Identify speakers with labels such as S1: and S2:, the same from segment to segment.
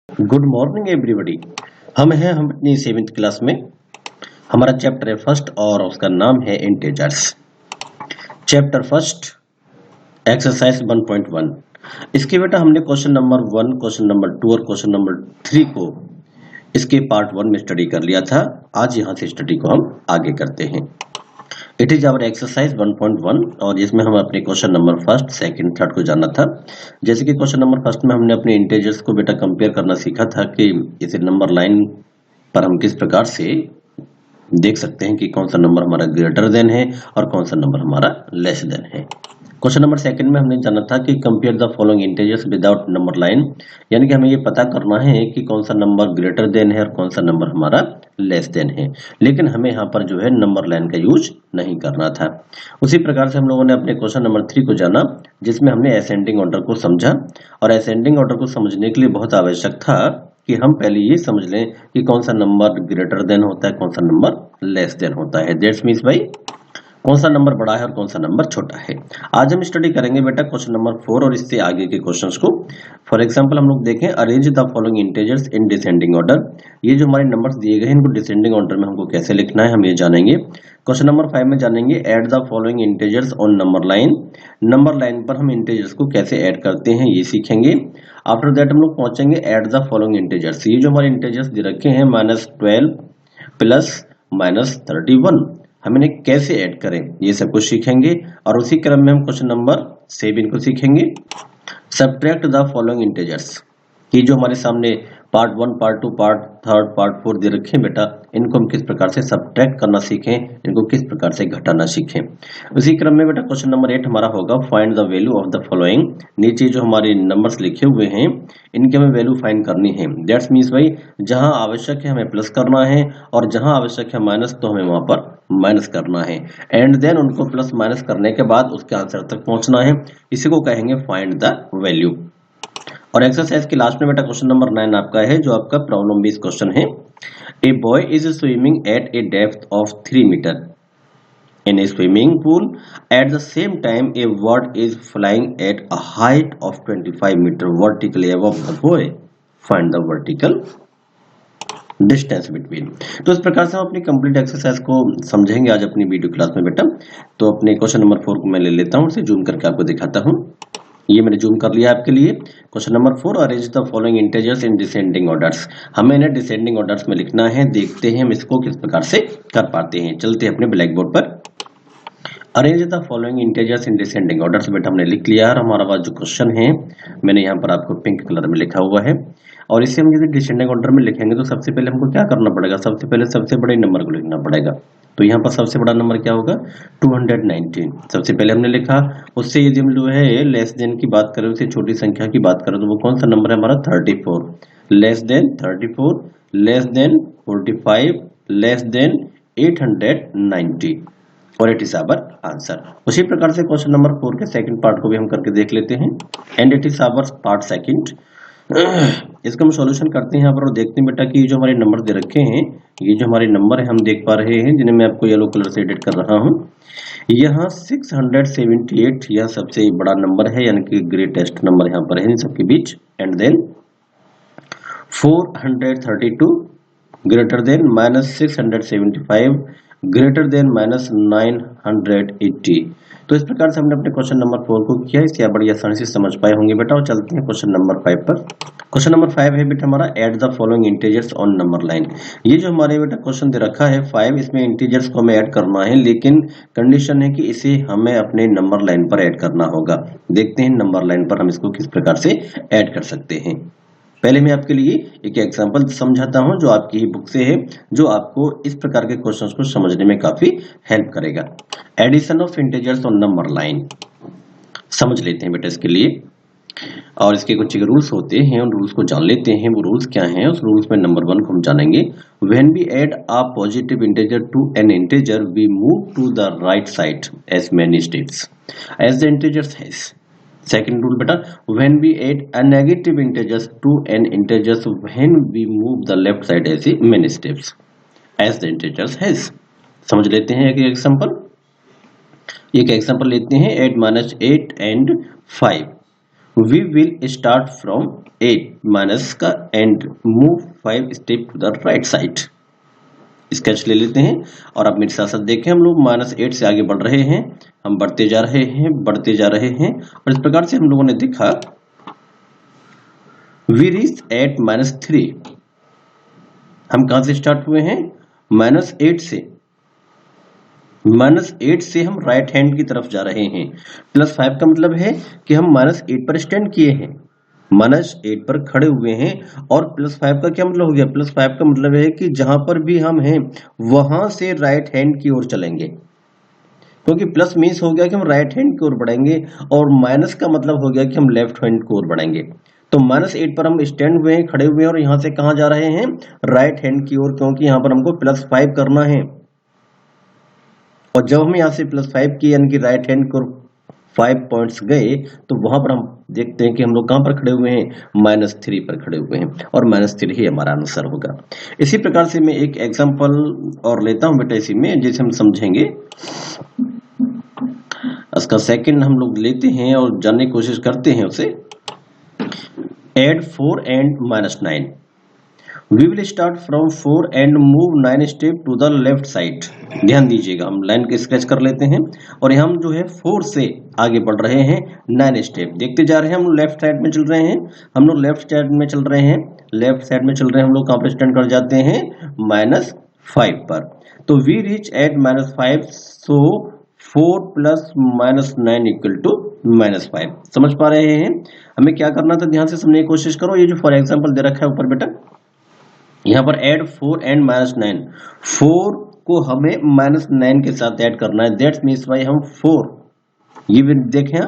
S1: Good morning everybody. हम अपनी 7th class में। हमारा चैप्टर है फर्स्ट और उसका नाम है इंटेजर्स। Chapter first exercise 1.1। इसके बेटा हमने क्वेश्चन नंबर 1, क्वेश्चन नंबर 2 और क्वेश्चन नंबर 3 को इसके पार्ट 1 में स्टडी कर लिया था। आज यहाँ से स्टडी को हम आगे करते हैं। इट इज आवर एक्सरसाइज 1.1 और इसमें हम अपने question number first, second, third को जाना था। जैसे कि क्वेश्चन नंबर फर्स्ट में हमने अपने इंटेजर्स को बेटा कंपेयर करना सीखा था कि इस नंबर लाइन पर हम किस प्रकार से देख सकते हैं कि कौन सा नंबर हमारा ग्रेटर देन है और कौन सा नंबर हमारा लेस देन है। क्वेश्चन नंबर सेकंड में हमने जाना था कि compare the following integers without number line, यानी कि हमें ये पता करना है कि कौन सा नंबर ग्रेटर देन है और कौन सा नंबर हमारा लेस देन है, लेकिन हमें यहाँ पर जो है नंबर लाइन का यूज नहीं करना था। उसी प्रकार से हम लोगों ने अपने क्वेश्चन नंबर 3 को जाना, जिसमें हमने असेंडिंग ऑर्डर को समझा। और असेंडिंग ऑर्डर को समझने के लिए बहुत आवश्यक था कि हम पहले ये समझ लें कि कौन सा नंबर ग्रेटर देन होता है, कौन सा नंबर लेस देन होता है। दैट्स मीन्स भाई कौन सा नंबर बड़ा है और कौन सा नंबर छोटा है। आज हम स्टडी करेंगे बेटा क्वेश्चन नंबर 4 और इससे आगे के क्वेश्चंस को। फॉर एग्जांपल हम लोग देखें, arrange the following integers in descending order. ये जो हमारे नंबर्स दिए गए हैं इनको डिसेंडिंग ऑर्डर में हमको कैसे लिखना है हम ये जानेंगे। क्वेश्चन नंबर 5 में जानेंगे add the following integers on number line. Number line पर हम इंटीजर्स को कैसे ऐड करते हैं ये सीखेंगे। आफ्टर दैट हम लोग पहुंचेंगे ऐड द फॉलोइंग इंटीजर्स। ये जो हमारे इंटीजर्स दे रखे हैं -12 प्लस -31, हम इन्हें कैसे ऐड करें ये सब कुछ सीखेंगे। और उसी क्रम में हम क्वेश्चन नंबर 7 को सीखेंगे। Subtract the following integers. ये जो हमारे सामने पार्ट 1, पार्ट 2, पार्ट 3, पार्ट 4 दे रखे हैं बेटा, इनको हम किस प्रकार से सब्ट्रैक्ट करना सीखें, इनको किस प्रकार से घटाना सीखें। उसी क्रम में बेटा क्वेश्चन नंबर 8 हमारा होगा find the value of the following. नीचे जो हमारे नंबर्स लिखे हुए हैं इनकी हमें वैल्यू फाइंड करनी है। दैट्स मीन्स भाई जहां आवश्यक है हमें प्लस करना है और जहां आवश्यक है माइनस, तो हमें वहां पर माइनस करना है। एंड देन उनको प्लस माइनस करने के बाद उसके आंसर तक पहुंचना है। इसी को कहेंगे फाइंड द वैल्यू। और एक्सरसाइज के लास्ट में बेटा क्वेश्चन नंबर 9 आपका है, जो आपका प्रॉब्लम बेस्ड क्वेश्चन है। A boy is swimming at a depth of 3 metre in a swimming pool. At the same time, a bird is flying at a height of 25 meter vertically above the boy. Find the vertical distance between. तो इस प्रकार से हम अपनी complete exercise को समझेंगे आज अपनी वीडियो क्लास में बेटा। तो अपने क्वेश्चन नंबर 4 को मैं ले लेता हूँ, उसे जूम करके आपको दिखाता हूँ। ये मैंने जूम कर लिया आपके लिए। Question number 4, arrange the following integers in descending orders. हमें इन्हें डिसेंडिंग ऑर्डर्स में लिखना है। देखते हैं हम इसको किस प्रकार से कर पाते हैं। चलते हैं अपने ब्लैक बोर्ड पर। Arrange the following integers in descending order से बेटा हमने लिख लिया है। हमारा पास जो क्वेश्चन है मैंने यहाँ पर आपको पिंक कलर में लिखा हुआ है। और इसे हम यदि डिसेंडिंग ऑर्डर में लिखेंगे तो सबसे पहले हमको क्या करना पड़ेगा, सबसे पहले सबसे बड़े नंबर को लिखना पड़ेगा। तो यहाँ पर सबसे बड़ा नंबर क्या होगा, 219 सबसे पहले हमने लिखा। उससे यदि हम जो है लेस देन की बात करें, उससे छोटी संख्या की बात करें, तो वो कौन सा नंबर है हमारा 34। Less than 34, less than 45, less than 890 और इट इज आवर आंसर। उसी प्रकार से क्वेश्चन नंबर 4 के सेकंड पार्ट को भी हम करके देख लेते हैं। And it is our part second. इसका हम सॉल्यूशन करते हैं यहाँ पर और देखते हैं बेटा कि ये जो हमारे नंबर दे रखे हैं, ये जो हमारे नंबर है हम देख पा रहे हैं, जिन्हें मैं आपको येलो कलर से एडिट कर रहा हूँ। यहाँ 678 यह सबसे बड़ा नंबर है, यानी कि ग्रेटेस्ट नंबर यहाँ पर है इन सबके बीच। And then 432 greater than -675 greater than -980। तो इस प्रकार से हमने अपने क्वेश्चन नंबर 4 को किया। इसे आप बड़ी आसानी से समझ पाए होंगे बेटा। और चलते हैं क्वेश्चन नंबर 5 पर। क्वेश्चन नंबर 5 है बेटा हमारा add the following integers on number line. ये जो हमारे बेटा क्वेश्चन दे रखा है 5, इसमें इंटीजर्स को हमें ऐड करना है, लेकिन कंडीशन है कि इसे हमें अपने नंबर लाइन पर ऐड करना होगा। देखते हैं नंबर लाइन पर हम इसको किस प्रकार से ऐड कर सकते हैं। पहले मैं आपके लिए एक एग्जांपल समझाता हूं जो आपकी ही बुक से है, जो आपको इस प्रकार के क्वेश्चंस को समझने में काफी हेल्प करेगा। Addition of integers on number line समझ लेते हैं बेटा इसके लिए। और इसके कुछ रूल्स होते हैं, उन रूल्स को जान लेते हैं। वो रूल्स क्या हैं, उस रूल्स में नंबर 1 को हम जानेंगे। When we add a positive integer to an integer we move to the right side as many steps as the integers has. Second rule बेटा, when we add a negative integers to an integers, when we move the left side as many steps as the integers has। समझ लेते हैं एक example. एक example लेते हैं 8 - 8 and 5। We will start from 8 minus का and move 5 step to the right side. Sketch ले लेते हैं और आप मेरे साथ साथ देखें, हम लोग -8 से आगे बढ़ रहे हैं, हम बढ़ते जा रहे हैं, बढ़ते जा रहे हैं, और इस प्रकार से हम लोगों ने देखा वी रीच एट -3। हम कहां से स्टार्ट हुए हैं? -8 से। -8 से हम राइट हैंड की तरफ जा रहे हैं। +5 का मतलब है कि हम -8 पर स्टैंड किए हैं, -8 पर खड़े हुए हैं, और +5 का क्या मतलब हो गया? +5 का मतलब है कि जहां पर भी हम हैं वहां से राइट हैंड की ओर चलेंगे, क्योंकि प्लस मीन्स हो गया कि हम राइट हैंड की ओर बढ़ेंगे, और माइनस का मतलब हो गया कि हम लेफ्ट हैंड की ओर बढ़ेंगे। तो -8 पर हम स्टैंड हुए हैं, खड़े हुए हैं, और यहां से कहां जा रहे हैं? राइट हैंड की ओर, क्योंकि यहां पर हमको +5 करना है। और जब हम यहां से +5 की यानी कि राइट हैंड की ओर 5 पॉइंट्स गए, तो वहां पर हम देखते हैं कि हम लोग कहां पर खड़े हुए हैं? -3 पर खड़े हुए हैं, और -3 ही हमारा आंसर होगा। इसी प्रकार से मैं एक एग्जांपल और लेता हूं बेटा इसी में, जिसे हम समझेंगे। इसका सेकंड हम लोग लेते हैं और जानने की कोशिश करते हैं उसे। Add 4 and -9। We will start from 4 and move 9 step to the left side. ध्यान दीजिएगा, हम लाइन के स्केच कर लेते हैं, और यहाँ हम जो है 4 से आगे बढ़ रहे हैं 9 स्टेप। देखते जा रहे हैं, हम लोग लेफ्ट साइड में चल रहे हैं, हम लोग लेफ्ट साइड में चल रहे हैं, लेफ्ट साइड में चल रहे हैं, हम लोग कहाँ पर स्टैंड कर जाते हैं? -5 पर। तो वी रीच एट -5, सो 4 + -9 = -5। समझ पा रहे हैं? हमें क्या करना था, ध्यान से समझने की कोशिश करो। ये जो फॉर एग्जाम्पल दे रखा है ऊपर बेटा, यहाँ पर ऐड 4 एंड -9, 4 को हमें -9 के साथ ऐड करना है। दैट्स मीन्स भाई हम 4, ये भी देखें,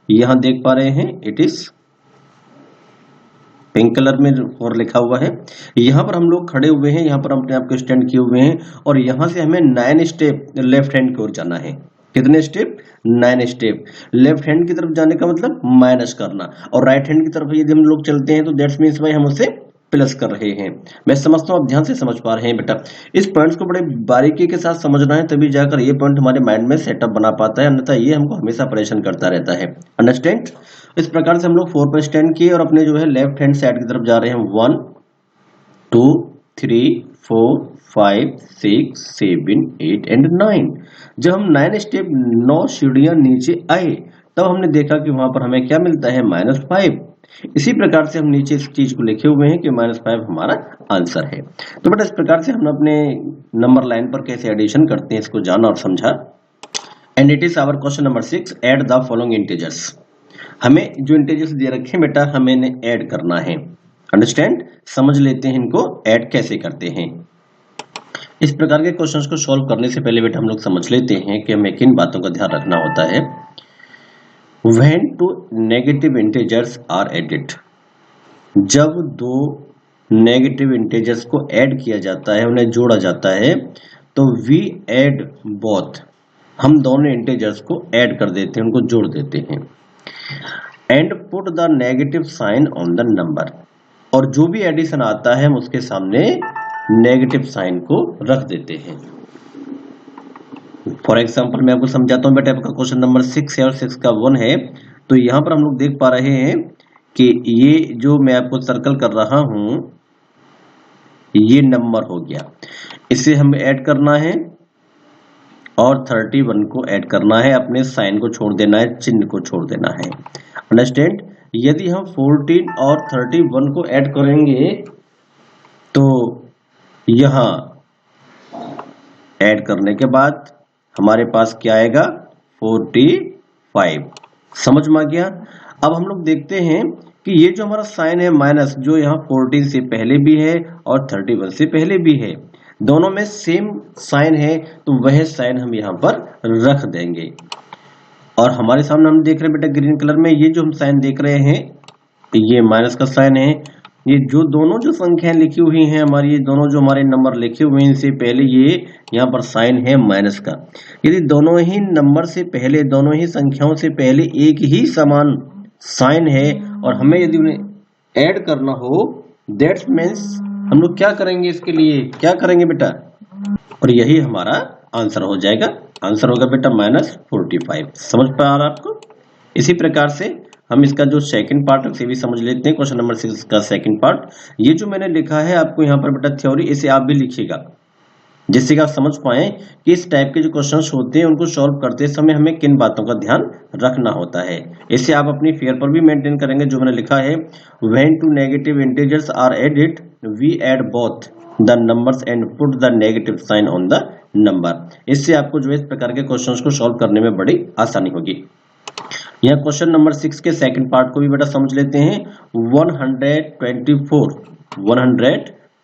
S1: यहाँ देख पा रहे हैं, इट इज पिंक कलर में 4 लिखा हुआ है। यहाँ पर हम लोग खड़े हुए हैं, यहाँ पर हम अपने आप को स्टैंड किए हुए हैं, और यहाँ से हमें 9 स्टेप लेफ्ट हैंड की ओर जाना है। कितने स्टेप? 9 स्टेप। लेफ्ट हैंड की तरफ जाने का मतलब माइनस करना, और राइट हैंड की तरफ यदि हम लोग चलते हैं तो दैट्स मीन्स भाई हम उसे प्लस कर रहे हैं। मैं समझता हूं आप ध्यान से समझ पा रहे हैं बेटा। इस पॉइंट्स को बड़े बारीकी के साथ समझना है, तभी जाकर ये पॉइंट हमारे माइंड में सेटअप बना पाता है, अन्यथा ये हमको हमेशा परेशान करता रहता है। अंडरस्टैंड? इस प्रकार से हम लोग 4 पर स्टैंड किए और अपने जो है लेफ्ट हैंड साइड की तरफ जा रहे हैं। 1 2 3 4 5 6 7 8 एंड 9। जब हम 9 स्टेप 9 सीढ़ियां नीचे आए, तब हमने देखा कि वहां पर हमें क्या मिलता है? -5। इसी प्रकार से हम नीचे इस चीज को लिखे हुए हैं कि -5 हमारा आंसर है। तो बेटा इस प्रकार से हम अपने नंबर लाइन पर कैसे एडिशन करते हैं इसको जाना और समझा। And it is our question number 6, add the following integers. हमें जो इंटीजर्स दे रखे हैं बेटा, हमें इन्हें ऐड करना है। अंडरस्टैंड? समझ लेते हैं इनको ऐड कैसे करते हैं। इस प्रकार के क्वेश्चंस को सॉल्व करने से पहले बेटा हम लोग समझ लेते हैं कि हमें किन बातों का ध्यान रखना होता है। When two negative integers are added, जब दो नेगेटिव इंटीजर्स को ऐड किया जाता है, उन्हें जोड़ा जाता है, तो we add both, हम दोनों इंटीजर्स को ऐड कर देते हैं, उनको जोड़ देते हैं। and put the negative sign on the number, और जो भी एडिशन आता है हम उसके सामने नेगेटिव साइन को रख देते हैं। फॉर एग्जाम्पल मैं आपको समझाता हूँ बेटा, आपका क्वेश्चन नंबर 6 है और 6 का 1 है। तो यहाँ पर हम लोग देख पा रहे हैं कि ये जो मैं आपको सर्कल कर रहा हूं, ये नंबर हो गया, इसे हमें ऐड करना है, और 31 को ऐड करना है, अपने साइन को छोड़ देना है, चिन्ह को छोड़ देना है। अंडरस्टैंड? यदि हम 14 और 31 को ऐड करेंगे तो यहां ऐड करने के बाद हमारे पास क्या आएगा? 45। समझ में आ गया? अब हम लोग देखते हैं कि ये जो हमारा साइन है माइनस, जो यहाँ 14 से पहले भी है और 31 से पहले भी है, दोनों में सेम साइन है, तो वह साइन हम यहाँ पर रख देंगे। और हमारे सामने हम देख रहे हैं बेटा ग्रीन कलर में, ये जो हम साइन देख रहे हैं, ये माइनस का साइन है। ये जो दोनों जो संख्याएं लिखी हुई हैं हमारी, ये दोनों जो हमारे नंबर लिखे हुए हैं, इनसे पहले ये यहाँ पर साइन है माइनस का। यदि दोनों ही नंबर से पहले, दोनों ही संख्याओं से पहले एक ही समान साइन है और हमें यदि उन्हें ऐड करना हो, दैट्स मीन्स हम लोग क्या करेंगे? इसके लिए क्या करेंगे बेटा? और यही हमारा आंसर हो जाएगा। आंसर होगा बेटा -45। समझ पा रहा आपको? इसी प्रकार से हम इसका जो सेकंड पार्ट है उसे भी समझ लेते हैं। क्वेश्चन नंबर 6 का सेकंड पार्ट, ये जो मैंने लिखा है आपको यहाँ पर बेटा थ्योरी, इसे आप भी लिखिएगा जिससे कि आप समझ पाए कि इस टाइप के जो क्वेश्चंस होते हैं उनको सॉल्व करते समय हमें किन बातों का ध्यान रखना होता है। इसे आप अपनी फेयर पर भी मेंटेन करेंगे। जो मैंने लिखा है, when two negative integers are added we add both the numbers and put the negative sign on the number. इससे आपको जो है इस प्रकार के क्वेश्चंस को सॉल्व करने में बड़ी आसानी होगी। यह क्वेश्चन नंबर 6 के सेकंड पार्ट को भी बेटा समझ लेते हैं।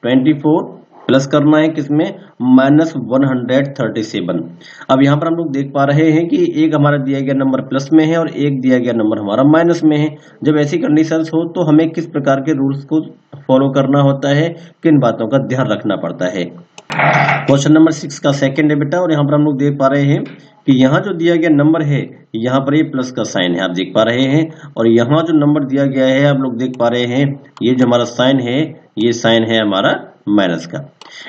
S1: 124 प्लस करना है किसमें, -137। अब यहाँ पर हम लोग देख पा रहे हैं कि एक हमारा दिया गया नंबर प्लस में है और एक दिया गया नंबर हमारा माइनस में है। जब ऐसी कंडीशंस हो तो हमें किस प्रकार के रूल्स को फॉलो करना होता है, किन बातों का ध्यान रखना पड़ता है। क्वेश्चन नंबर 6 का सेकंड है बेटा, और यहाँ पर हम लोग देख पा रहे हैं कि यहाँ जो दिया गया नंबर है यहाँ पर ये प्लस का साइन है, आप देख पा रहे हैं। और यहाँ जो नंबर दिया गया है आप लोग देख पा रहे हैं, ये जो हमारा साइन है ये साइन है हमारा माइनस का।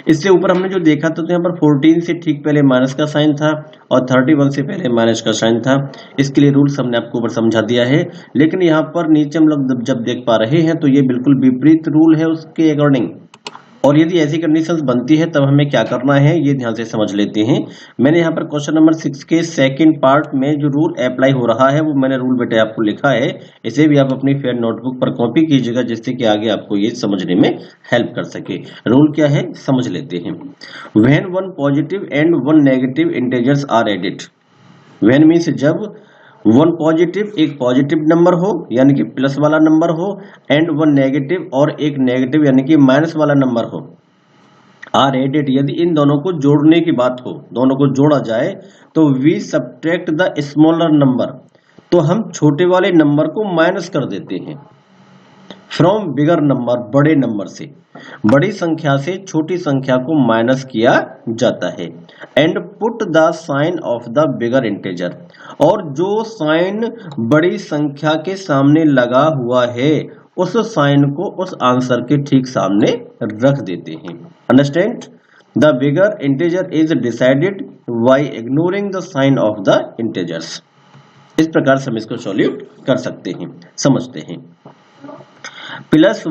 S1: इससे ऊपर हमने जो देखा था तो यहाँ पर 14 से ठीक पहले माइनस का साइन था और 31 से पहले माइनस का साइन था। इसके लिए रूल्स हमने आपको ऊपर समझा दिया है, लेकिन यहाँ पर नीचे हम लोग जब देख पा रहे हैं तो ये बिल्कुल विपरीत रूल है उसके अकॉर्डिंग। और यदि ऐसी कंडीशंस बनती है तब हमें क्या करना है ये ध्यान से समझ लेते हैं। मैंने यहाँ पर क्वेश्चन नंबर 6 के सेकंड पार्ट में जो रूल अप्लाई हो रहा है वो मैंने रूल बेटे आपको लिखा है। इसे भी आप अपनी फेयर नोटबुक पर कॉपी कीजिएगा जिससे कि आगे आपको ये समझने में हेल्प कर सके। रूल क्या है समझ लेते हैं। When one positive and one negative integers are added, when means जब वन पॉजिटिव, एक पॉजिटिव नंबर हो यानी कि प्लस वाला नंबर हो, एंड वन नेगेटिव और एक नेगेटिव यानी कि माइनस वाला नंबर हो, आर एडेड, यदि इन दोनों को जोड़ने की बात हो, दोनों को जोड़ा जाए तो we subtract the smaller number, तो हम छोटे वाले नंबर को माइनस कर देते हैं फ्रॉम बिगर नंबर, बड़े नंबर से, बड़ी संख्या से छोटी संख्या को माइनस किया जाता है। And put the sign of the bigger integer, और जो साइन बड़ी संख्या के सामने लगा हुआ है उस साइन को उस आंसर के ठीक सामने रख देते हैं। Understand? The bigger integer is decided by ignoring the sign of the integers. इस प्रकार से हम इसको सॉल्यूट कर सकते हैं, समझते हैं। प्लस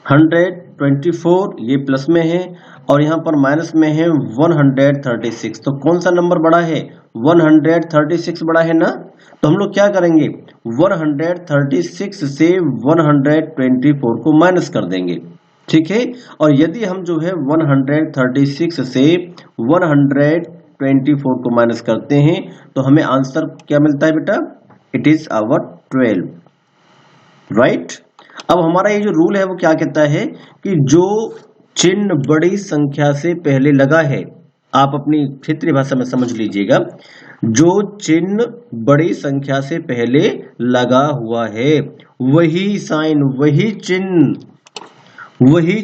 S1: 124 ये प्लस में है और यहाँ पर माइनस में है 136, तो कौन सा नंबर बड़ा है, 136 बड़ा है ना। तो हम लोग क्या करेंगे, 136 से 124 को माइनस कर देंगे, ठीक है। और यदि हम जो है 136 से 124 को माइनस करते हैं तो हमें आंसर क्या मिलता है बेटा, इट इज आवर 12, राइट। अब हमारा ये जो रूल है वो क्या कहता है कि जो चिन्ह बड़ी संख्या से पहले लगा है, आप अपनी क्षेत्रीय भाषा में समझ लीजिएगा, जो चिन्ह बड़ी संख्या से पहले लगा हुआ है वही साइन, वही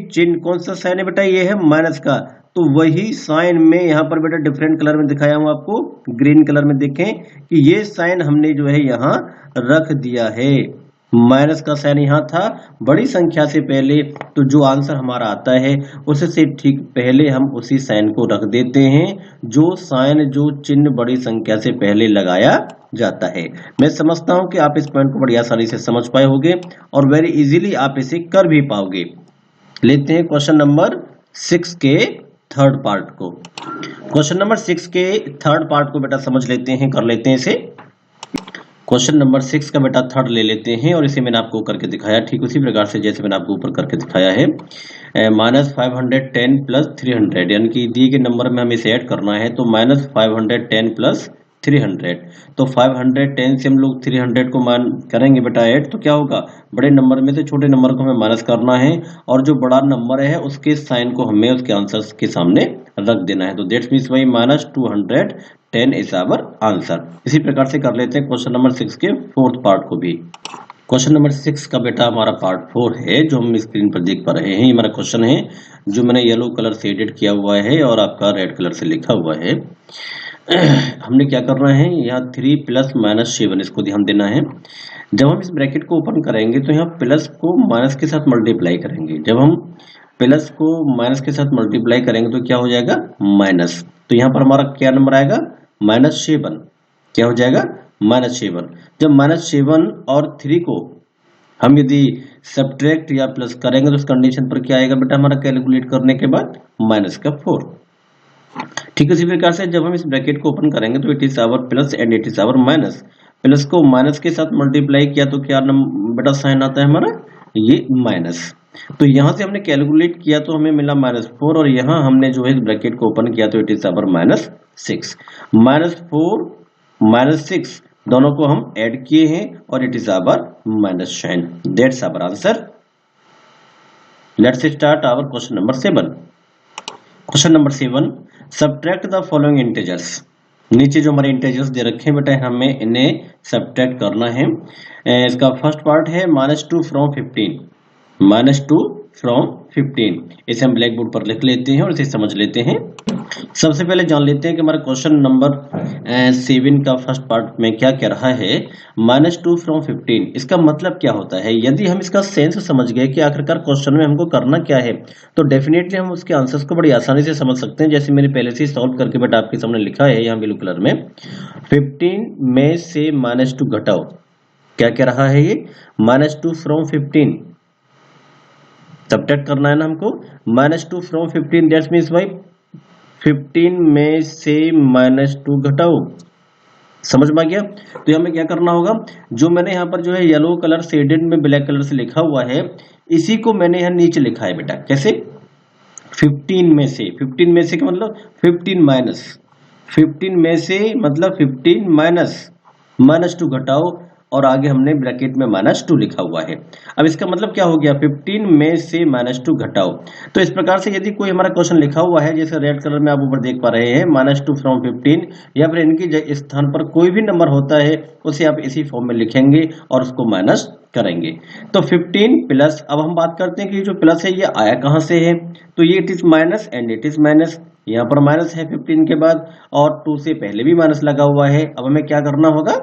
S1: चिन्ह कौन सा साइन है बेटा, ये है माइनस का, तो वही साइन में यहाँ पर बेटा डिफरेंट कलर में दिखाया हूं आपको, ग्रीन कलर में देखें कि ये साइन हमने जो है यहाँ रख दिया है। माइनस का साइन यहाँ था बड़ी संख्या से पहले, तो जो आंसर हमारा आता है उससे ठीक पहले हम उसी साइन को रख देते हैं, जो साइन, जो चिन्ह बड़ी संख्या से पहले लगाया जाता है। मैं समझता हूं कि आप इस पॉइंट को बड़ी आसानी से समझ पाए होंगे और वेरी इजीली आप इसे कर भी पाओगे। लेते हैं क्वेश्चन नंबर 6 के थर्ड पार्ट को। क्वेश्चन नंबर 6 के थर्ड पार्ट को बेटा समझ लेते हैं, कर लेते हैं इसे। क्वेश्चन नंबर 6 का बेटा थर्ड ले लेते हैं और इसे मैंने आपको करके दिखाया ठीक उसी प्रकार से जैसे मैंने आपको ऊपर करके दिखाया है। -510 प्लस 300 यानी कि दिए गए नंबर में हमें इसे ऐड करना है, तो -510 प्लस 300, तो 510 से हम लोग 300 को मान करेंगे बेटा ऐड, तो क्या होगा, बड़े नंबर में से छोटे नंबर को हमें माइनस करना है और जो बड़ा नंबर है उसके साइन को हमें उसके आंसर के सामने रख देना है, तो दैट्स मींस वही -210 इज आवर आंसर। इसी प्रकार से कर लेते हैं क्वेश्चन नंबर 6 के फोर्थ पार्ट को भी। क्वेश्चन नंबर 6 का बेटा हमारा पार्ट 4 है जो हम स्क्रीन पर देख पा रहे हैं। ये हमारा क्वेश्चन है जो मैंने येलो कलर से एडिट किया हुआ है और आपका रेड कलर से लिखा हुआ है। हमने क्या करना है, यहाँ 3 प्लस -7 इसको ध्यान देना है। जब हम इस ब्रैकेट को ओपन करेंगे तो यहाँ प्लस को माइनस के साथ मल्टीप्लाई करेंगे, जब हम प्लस को माइनस के साथ मल्टीप्लाई करेंगे तो क्या हो जाएगा, माइनस, तो यहाँ पर हमारा क्या नंबर आएगा, -7, क्या हो जाएगा, -7। जब -7 और 3 को हम यदि सब्ट्रैक्ट या प्लस करेंगे तो उस कंडीशन पर क्या आएगा बेटा हमारा कैलकुलेट करने के बाद -4। ठीक है, इसी प्रकार से जब हम इस ब्रैकेट को ओपन करेंगे तो it is our plus and it is our minus. Plus को माइनस के साथ मल्टीप्लाई किया तो क्या बेटा साइन आता है हमारा ये माइनस। तो यहां से हमने कैलकुलेट किया तो हमें मिला -4 और यहां हमने जो है इस ब्रैकेट को ओपन किया तो इट इज आवर -6। -4 -6 दोनों को हम ऐड किए हैं और it is our -9। That's our answer. Let's start our question number 7। Question number 7, subtract the following integers. नीचे जो हमारे इंटीजर्स दे रखे हैं बेटा हमें इन्हें सब्ट्रैक्ट करना है। इसका फर्स्ट पार्ट है -2 फ्रॉम 15। -2 फ्रॉम 15 इसे हम ब्लैक बोर्ड पर लिख लेते हैं और इसे समझ लेते हैं। सबसे पहले जान लेते हैं कि हमारा क्वेश्चन नंबर 7 का फर्स्ट पार्ट में क्या कह रहा है। -2 फ्रॉम 15 इसका मतलब क्या होता है। यदि हम इसका सेंस समझ गए कि आखिरकार क्वेश्चन में हमको करना क्या है तो डेफिनेटली हम उसके आंसर्स को बड़ी आसानी से समझ सकते हैं। जैसे मैंने पहले से सॉल्व करके बेटा आपके सामने लिखा है यहाँ ब्लू कलर में। 15 में से -2 घटाओ, क्या कह रहा है ये -2 फ्रॉम 15 सब्ट्रैक्ट करना है ना हमको। -2 फ्रॉम 15 दैट्स मींस भाई 15 में से -2 घटाओ। समझ में आ गया। तो हमें क्या करना होगा, जो मैंने यहाँ पर जो है येलो कलर शेडेड में ब्लैक कलर से लिखा हुआ है इसी को मैंने यहाँ नीचे लिखा है बेटा। कैसे 15 में से क्या मतलब 15 माइनस 15 में से मतलब 15 -2 घटाओ और आगे हमने ब्रैकेट में -2 लिखा हुआ है। अब इसका मतलब क्या हो गया 15 में से -2 घटाओ। तो इस प्रकार से यदि कोई हमारा क्वेश्चन लिखा हुआ है जैसे रेड कलर में आप ऊपर देख पा रहे हैं -2 फ्रॉम 15 या फिर इनकी स्थान पर कोई भी नंबर होता है उसे आप इसी फॉर्म में लिखेंगे और उसको माइनस करेंगे। तो 15 प्लस, अब हम बात करते हैं कि जो प्लस है ये आया कहां से है। तो ये it is minus and it is minus, यहाँ पर माइनस है 15 के बाद और 2 से पहले भी माइनस लगा हुआ है। अब हमें क्या करना होगा,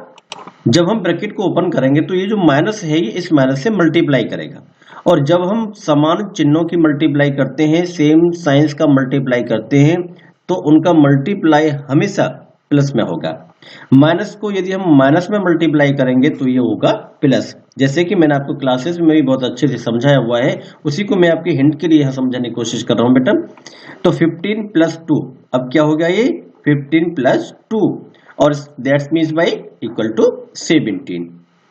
S1: जब हम ब्रैकेट को ओपन करेंगे तो ये जो माइनस है ये इस माइनस से मल्टीप्लाई करेगा और जब हम समान चिन्हों की मल्टीप्लाई करते हैं, सेम साइंस का मल्टीप्लाई करते हैं तो उनका मल्टीप्लाई हमेशा प्लस में होगा। माइनस को यदि हम माइनस में मल्टीप्लाई करेंगे तो ये होगा प्लस। जैसे कि मैंने आपको क्लासेस में भी बहुत अच्छे से समझाया हुआ है, उसी को मैं आपके हिंट के लिए यहाँ समझाने की कोशिश कर रहा हूँ बेटा। तो 15 + 2 अब क्या हो गया ये 15 + 2 और that's means by equal to 17।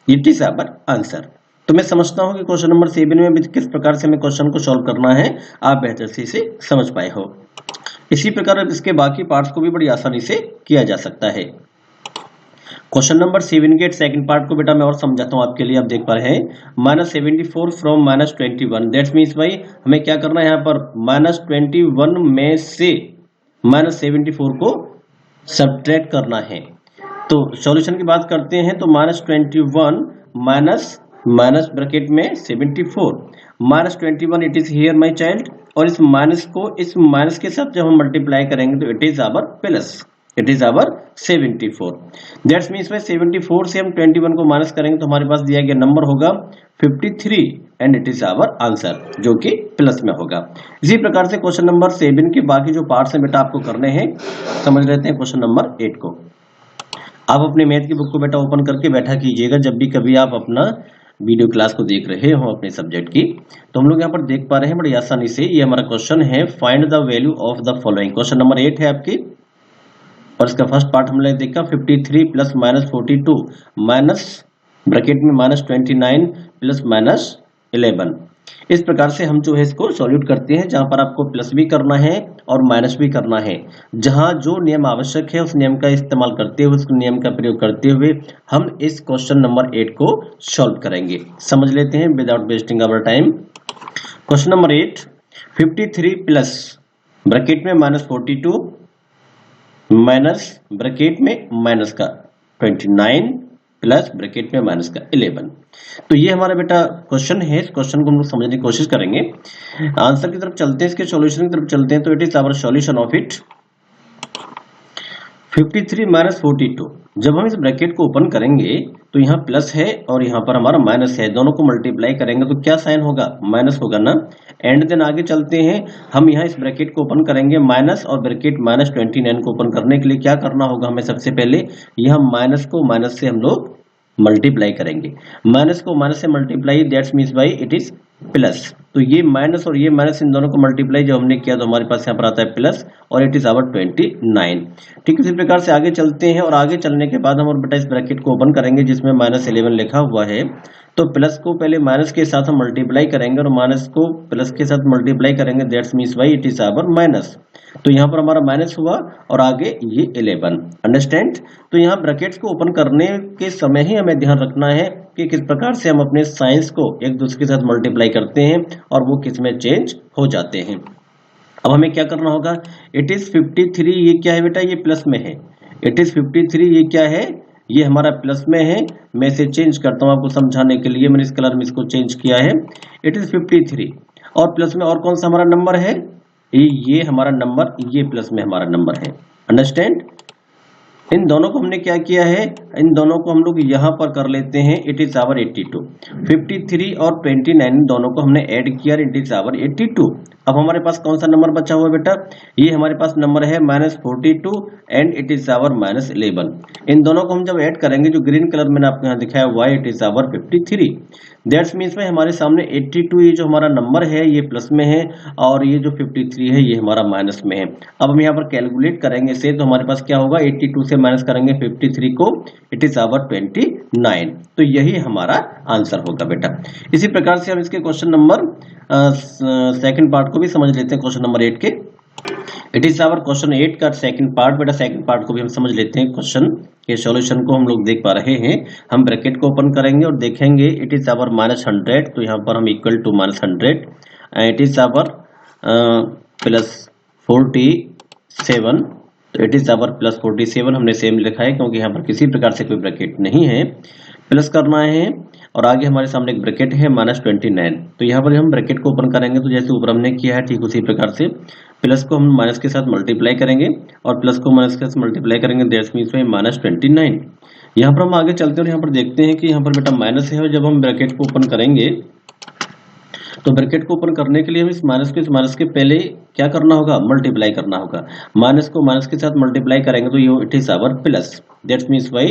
S1: It is our answer. तो मैं समझता हूं कि क्वेश्चन नंबर 7 में भी किस प्रकार से हमें क्वेश्चन को सॉल्व करना है आप बेहतर से इसे समझ पाए हो। इसी प्रकार इसके बाकी पार्ट्स को भी बड़ी आसानी से किया जा सकता है। क्वेश्चन नंबर 7 के सेकंड पार्ट को बेटा मैं और समझाता हूं आपके लिए। आप देख पा रहे हैं -74 फ्रॉम -21 दैट्स मीन्स भाई हमें क्या करना है यहाँ पर -21 में से -74 को सब्ट्रैक्ट करना है। तो सॉल्यूशन की बात करते हैं तो -21 माइनस ब्रैकेट में 74 -21 it is here my child और इस माइनस को इस माइनस के साथ जब हम मल्टीप्लाई करेंगे तो it is our plus, it is our 74। That's means में 74 से हम 21 को माइनस करेंगे तो हमारे पास दिया गया नंबर होगा 53 and it is our answer जो कि प्लस में होगा। इसी प्रकार से क्वेश्चन नंबर 7 के बाकी जो पार्ट्स हैं बेटा आपको करने हैं। समझ लेते हैं क्वेश्चन नंबर 8 को। आप अपने मैथ की बुक को बेटा ओपन करके बैठा कीजिएगा जब भी कभी आप अपना वीडियो क्लास को देख रहे हो अपने सब्जेक्ट की। तो हम लोग यहाँ पर देख पा रहे हैं बड़ी आसानी से, ये हमारा क्वेश्चन है find the value of the following. Question number 8 है आपकी और इसका फर्स्ट पार्ट हमने देखा 53 + -42 माइनस ब्रैकेट में -29 + -11। इस प्रकार से हम जो है इसको सॉल्यूट करते हैं जहां पर आपको प्लस भी करना है और माइनस भी करना है। जहां जो नियम आवश्यक है उस नियम का इस्तेमाल करते हुए, उस नियम का प्रयोग करते हुए हम इस क्वेश्चन नंबर 8 को सॉल्व करेंगे। समझ लेते हैं without wasting our time. Question number 8 53 plus bracket में -42 माइनस ब्रैकेट में माइनस का 29 प्लस ब्रैकेट में माइनस का 11। तो ये हमारा बेटा क्वेश्चन है। इस क्वेश्चन को हम लोग समझने की कोशिश करेंगे। आंसर की तरफ चलते हैं, इसके सॉल्यूशन की तरफ चलते हैं। तो it is our solution of it 53 - 42। जब हम इस ब्रैकेट को ओपन करेंगे तो यहाँ प्लस है और यहाँ पर हमारा माइनस है, दोनों को मल्टीप्लाई करेंगे तो क्या साइन होगा, माइनस होगा ना। एंड देन आगे चलते हैं, हम यहाँ इस ब्रैकेट को ओपन करेंगे माइनस और ब्रैकेट -29 को ओपन करने के लिए क्या करना होगा हमें, सबसे पहले यहाँ माइनस को माइनस से हम लोग मल्टीप्लाई करेंगे, माइनस को माइनस से multiply, that's means by it is plus. तो ये माइनस और ये माइनस इन दोनों को मल्टीप्लाई जब हमने किया तो हमारे पास यहाँ पर आता है प्लस और इट इज आवर 29। ठीक, इसी प्रकार से आगे चलते हैं और आगे चलने के बाद हम और बेटा इस ब्रैकेट को ओपन करेंगे जिसमें -11 लिखा हुआ है। तो प्लस को पहले माइनस के साथ हम मल्टीप्लाई करेंगे और माइनस को प्लस के साथ मल्टीप्लाई करेंगे, that's means by it is our minus. तो यहाँ पर हमारा माइनस हुआ और आगे ये 11, अंडरस्टैंड। तो यहाँ ब्रैकेट्स को ओपन करने के समय ही हमें ध्यान रखना है कि किस प्रकार से हम अपने साइंस को एक दूसरे के साथ मल्टीप्लाई करते हैं और वो किस में चेंज हो जाते हैं। अब हमें क्या करना होगा, इट इज 53, ये क्या है बेटा, ये प्लस में है, इट इज 53, ये क्या है, ये हमारा प्लस में है। मैं इसे चेंज करता हूं आपको समझाने के लिए, मैंने इस कलर में इसको चेंज किया है। इट इज 53 और प्लस में और कौन सा हमारा नंबर है, ये हमारा नंबर, ये प्लस में हमारा नंबर है, अंडरस्टैंड। इन दोनों को हमने क्या किया है, इन दोनों को हम लोग यहाँ पर कर लेते हैं, इट इज आवर 82। 53 और 29 दोनों को हमने ऐड किया, इट इज आवर 82। अब हमारे पास कौन सा नंबर बचा हुआ है बेटा, ये हमारे पास नंबर है -42 एंड इट इज आवर -11। इन दोनों को हम जब ऐड करेंगे, जो ग्रीन कलर मैंने आपको यहाँ दिखाया हुआ है, it is our 53। That's means में हमारे सामने 82 ये जो हमारा नंबर है ये प्लस में है और ये जो 53 है ये हमारा माइनस में है। अब हम यहाँ पर कैलकुलेट करेंगे से, तो हमारे पास क्या होगा, 82 से माइनस करेंगे 53 को, इट इज आवर 29। तो यही हमारा आंसर होगा बेटा। इसी प्रकार से हम इसके क्वेश्चन नंबर सेकंड पार्ट को भी समझ लेते हैं, क्वेश्चन नंबर 8 के। इट इज आवर क्वेश्चन 8 का सेकंड पार्ट बेटा। सेकंड पार्ट को भी हम समझ लेते हैं, क्वेश्चन के सॉल्यूशन को हम लोग देख पा रहे हैं। हम ब्रैकेट को ओपन करेंगे और देखेंगे, इट इज आवर -100, तो यहाँ पर हम equal to -100, it is our +47, तो इट इज आवर +47 हमने सेम लिखा है क्योंकि यहाँ पर किसी प्रकार से कोई ब्रैकेट नहीं है, प्लस करना है और आगे हमारे सामने एक ब्रैकेट है -29। तो यहाँ पर हम ब्रैकेट को ओपन करेंगे तो जैसे ऊपर हमने किया है ठीक उसी प्रकार से प्लस को हम माइनस के साथ मल्टीप्लाई करेंगे और प्लस को माइनस के साथ मल्टीप्लाई करेंगे, दैट्स मीन्स बाय -29। यहाँ पर हम आगे चलते हैं और यहाँ पर देखते हैं कि यहाँ पर बेटा माइनस है और जब हम ब्रैकेट को ओपन करेंगे तो ब्रैकेट को ओपन करने के लिए हम इस माइनस के पहले क्या करना होगा, मल्टीप्लाई करना होगा। माइनस को माइनस के साथ मल्टीप्लाई करेंगे तो ये it is our plus, that's means by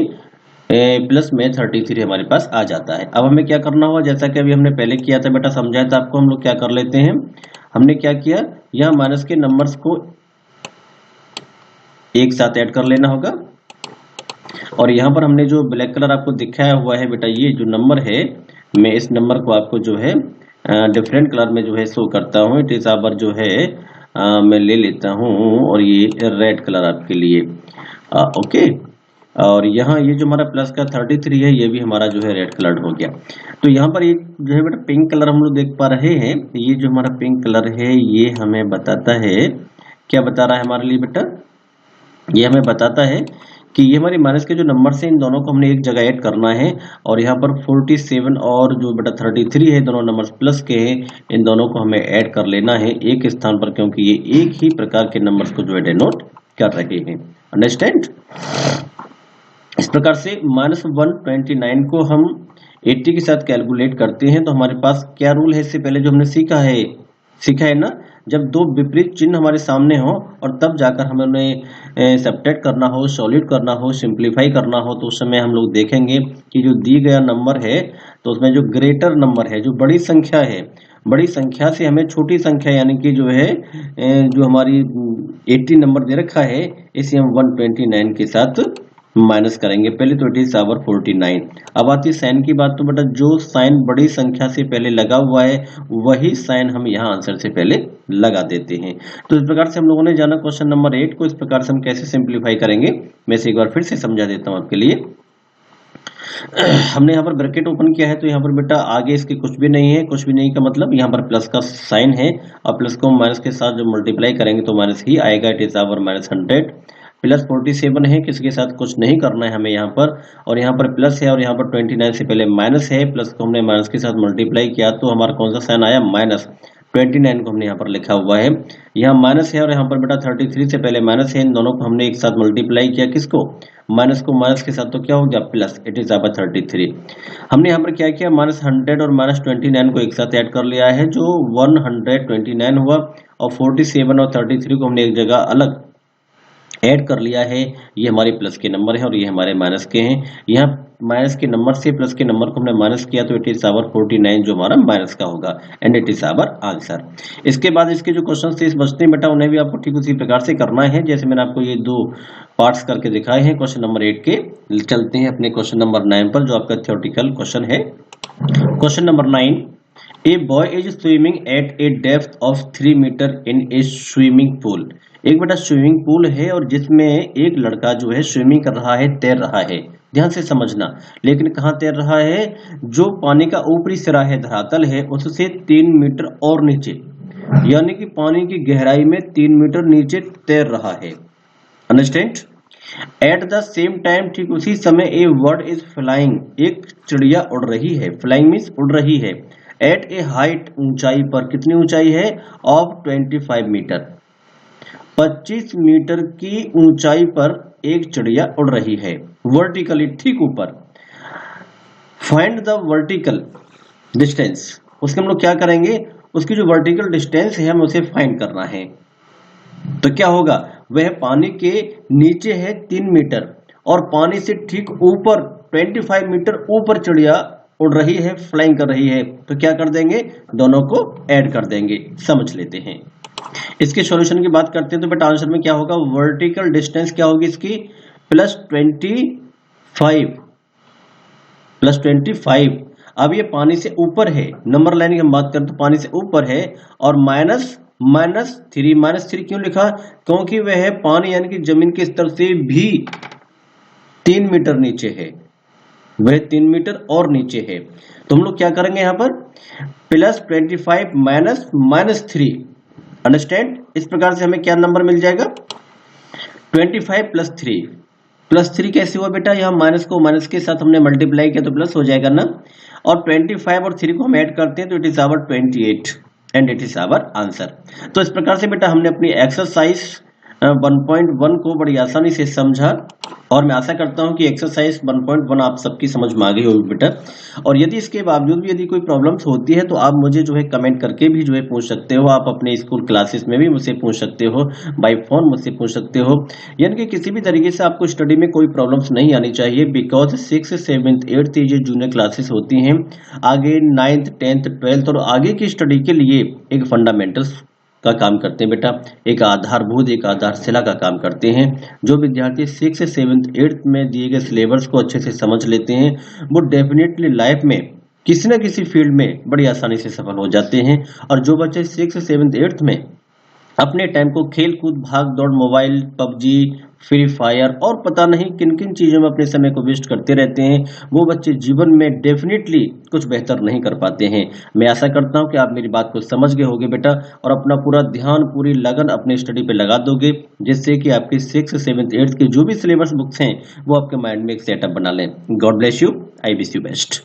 S1: plus में 33 हमारे पास आ जाता है। अब हमें क्या करना होगा, जैसा कि अभी हमने पहले किया था बेटा, समझाया था आपको, हम लोग क्या कर लेते हैं, हमने क्या किया, यहाँ माइनस के नंबर्स को एक साथ ऐड कर लेना होगा और यहाँ पर हमने जो ब्लैक कलर आपको दिखाया हुआ है बेटा, ये जो नंबर है, मैं इस नंबर को आपको जो है डिफरेंट कलर में जो है शो करता हूँ। इट इज आवर जो है मैं ले लेता हूँ और ये रेड कलर आपके लिए, ओके। और यहाँ ये जो हमारा प्लस का 33 है, ये भी हमारा जो है रेड कलर हो गया। तो यहाँ पर एक जो है बेटा पिंक कलर हम लोग देख पा रहे हैं। ये जो हमारा पिंक कलर है ये हमें बताता है, क्या बता रहा है हमारे लिए बेटा, ये हमें बताता है कि ये हमारे माइनस के जो नंबर से इन दोनों को हमने एक जगह ऐड करना है और यहाँ पर 47 और जो बेटा 33 है, दोनों नंबर्स प्लस के हैं, इन दोनों को हमें ऐड कर लेना है एक स्थान पर, क्योंकि ये एक ही प्रकार के नंबर्स को जो है डिनोट कर रहे हैं, अंडरस्टैंड। इस प्रकार से -129 को हम 80 के साथ कैलकुलेट करते हैं तो हमारे पास क्या रूल है, इससे पहले जो हमने सीखा है ना, जब दो विपरीत चिन्ह हमारे सामने हो और तब जाकर हमें उन्हें सब्ट्रैक्ट करना हो, सॉल्यूट करना हो, सिंप्लीफाई करना हो, तो उस समय हम लोग देखेंगे कि जो दी गया नंबर है तो उसमें जो ग्रेटर नंबर है, जो बड़ी संख्या है, बड़ी संख्या से हमें छोटी संख्या यानी कि जो है जो हमारी 80 नंबर दे रखा है, इसे हम 129 के साथ माइनस करेंगे पहले, तो इट इज आवर 49। अब आती है साइन की बात, तो बेटा जो साइन बड़ी संख्या से पहले लगा हुआ है वही साइन हम यहाँ आंसर से पहले लगा देते हैं। तो इस प्रकार से हम लोगों ने जाना क्वेश्चन नंबर 8 को, इस प्रकार से हम कैसे सिंप्लीफाई करेंगे मैं इसे एक बार फिर से समझा देता हूँ आपके लिए। हमने यहाँ पर ब्रैकेट ओपन किया है तो यहाँ पर बेटा आगे इसके कुछ भी नहीं है, कुछ भी नहीं का मतलब यहाँ पर प्लस का साइन है और प्लस को माइनस के साथ जो मल्टीप्लाई करेंगे तो माइनस ही आएगा, इट इज आवर -100 प्लस 47 है, किसके साथ कुछ नहीं करना है हमें यहाँ पर, और यहाँ पर प्लस है और यहाँ पर 29 से पहले माइनस है, प्लस को हमने माइनस के साथ मल्टीप्लाई किया तो हमारा कौन सा साइन आया, माइनस। 29 को हमने यहाँ पर लिखा हुआ है, यहाँ माइनस है और यहाँ पर बेटा 33 से पहले माइनस है, इन दोनों को हमने एक साथ मल्टीप्लाई किया, किसको, माइनस को माइनस के साथ, तो क्या हो गया प्लस, इट इज अब 33। हमने यहाँ पर क्या किया, -100 और -29 को एक साथ ऐड कर लिया है, जो 129 हुआ, और 47 और 33 को हमने एक जगह अलग ऐड कर लिया है। ये हमारे प्लस के नंबर हैं और ये हमारे माइनस के हैं। यहाँ माइनस के नंबर से प्लस के नंबर को हमने माइनस किया तो इट इज आवर 49 जो हमारा माइनस का होगा, and it is our answer. इसके बाद इसके जो क्वेश्चन थे इस बचते हैं बेटा, उन्हें भी आपको ठीक उसी प्रकार से करना है जैसे मैंने आपको ये दो पार्ट्स करके दिखाए हैं। क्वेश्चन नंबर 8 के चलते हैं अपने क्वेश्चन नंबर 9 पर, जो आपका थ्योरेटिकल क्वेश्चन है। Question number 9, a boy is swimming at a depth of 3 metre in a swimming pool. एक बेटा स्विमिंग पूल है और जिसमें एक लड़का जो है स्विमिंग कर रहा है, तैर रहा है, ध्यान से समझना, लेकिन कहाँ तैर रहा है, जो पानी का ऊपरी सिरा है, धरातल है, उससे 3 मीटर और नीचे, यानी कि पानी की गहराई में 3 मीटर नीचे तैर रहा है। Understand? At the same time, ठीक उसी समय, ए बर्ड इज फ्लाइंग, एक चिड़िया उड़ रही है, फ्लाइंग मीन्स उड़ रही है, एट ए हाइट, ऊंचाई पर, कितनी ऊंचाई है, ऑफ 25 मीटर, 25 मीटर की ऊंचाई पर एक चिड़िया उड़ रही है, वर्टिकली, ठीक ऊपर। फाइंड द वर्टिकल डिस्टेंस, उसके हम लोग क्या करेंगे, उसकी जो वर्टिकल डिस्टेंस है हम उसे फाइंड करना है। तो क्या होगा, वह पानी के नीचे है 3 मीटर और पानी से ठीक ऊपर 25 मीटर ऊपर चिड़िया उड़ रही है, फ्लाइंग कर रही है, तो क्या कर देंगे, दोनों को ऐड कर देंगे। समझ लेते हैं। इसके सॉल्यूशन की बात करते हैं तो बेटा आंसर में क्या होगा, वर्टिकल डिस्टेंस क्या होगी इसकी, +25। अब ये पानी से ऊपर है, नंबर लाइन की हम बात करें तो पानी से ऊपर है, और -3 क्यों लिखा, क्योंकि वह पानी यानी कि जमीन के स्तर से भी 3 मीटर नीचे है, वह 3 मीटर और नीचे है। तो हम लोग क्या करेंगे यहाँ पर, +25 -3, अंडरस्टैंड। इस प्रकार से हमें क्या नंबर मिल जाएगा, 25 + 3 कैसे हुआ बेटा, यहाँ माइनस को माइनस के साथ हमने मल्टीप्लाई किया तो प्लस हो जाएगा ना, और 25 और 3 को हम ऐड करते हैं तो it is our 28 and it is our answer. तो इस प्रकार से बेटा हमने अपनी एक्सरसाइज 1.1 को बड़ी आसानी से समझा, और मैं आशा करता हूं कि एक्सरसाइज 1.1 आप सबकी समझ में आ गई होगी बेटा। और यदि इसके बावजूद भी यदि कोई प्रॉब्लम्स होती है तो आप मुझे जो है कमेंट करके भी जो है पूछ सकते हो, आप अपने स्कूल क्लासेस में भी मुझसे पूछ सकते हो, बाय फोन मुझसे पूछ सकते हो, यानी कि किसी भी तरीके से आपको स्टडी में कोई प्रॉब्लम्स नहीं आनी चाहिए, बिकॉज 6th 7th 8th ये जूनियर क्लासेस होती हैं, आगे 9th 10th 12th और आगे की स्टडी के लिए एक फंडामेंटल्स का काम करते हैं बेटा, एक आधारभूत, एक आधारशिला का काम करते हैं। जो विद्यार्थी 6th 7th 8th में दिए गए सिलेबस को अच्छे से समझ लेते हैं वो डेफिनेटली लाइफ में किसी न किसी फील्ड में बड़ी आसानी से सफल हो जाते हैं। और जो बच्चे 6th 7th 8th में अपने टाइम को खेल कूद, भाग दौड़, मोबाइल, पबजी, फ्री फायर और पता नहीं किन किन चीजों में अपने समय को वेस्ट करते रहते हैं, वो बच्चे जीवन में डेफिनेटली कुछ बेहतर नहीं कर पाते हैं। मैं आशा करता हूं कि आप मेरी बात को समझ गए होंगे बेटा, और अपना पूरा ध्यान, पूरी लगन अपने स्टडी पे लगा दोगे, जिससे कि आपके 6th 7th 8th के जो भी सिलेबस बुक्स हैं वो आपके माइंड में एक सेटअप बना लें। God bless you, I wish you best.